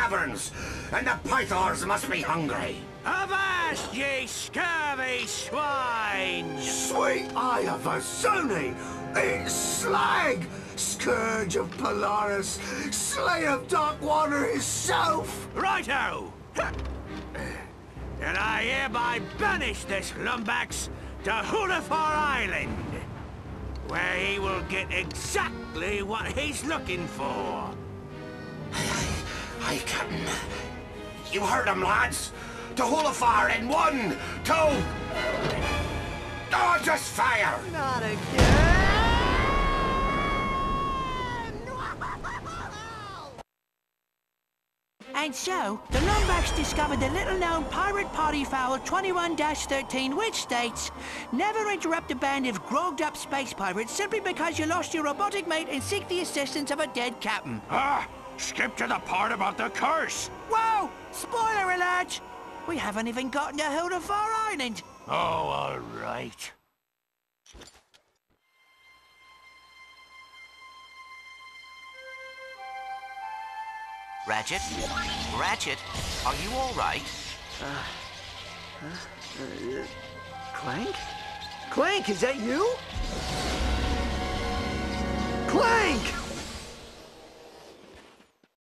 caverns, and the pythons must be hungry. Avast, ye scurvy swine! Sweet eye of Azuni! It's Slag! Scourge of Polaris, Slayer of Darkwater himself! Righto! And I hereby banish this lumbax to Hulafar Island, where he will get exactly what he's looking for. Aye, Captain. You heard him, lads. To Hulafar in 1, 2... Oh, just fire! Not again! And so, the Lombax discovered the little-known pirate party foul 21-13, which states, never interrupt a band of grogged-up space pirates simply because you lost your robotic mate and seek the assistance of a dead captain. Ah! Skip to the part about the curse! Whoa! Spoiler alert! We haven't even gotten to Hulafar Island. Oh, all right. Ratchet? Ratchet, are you all right? Clank? Clank, is that you? Clank!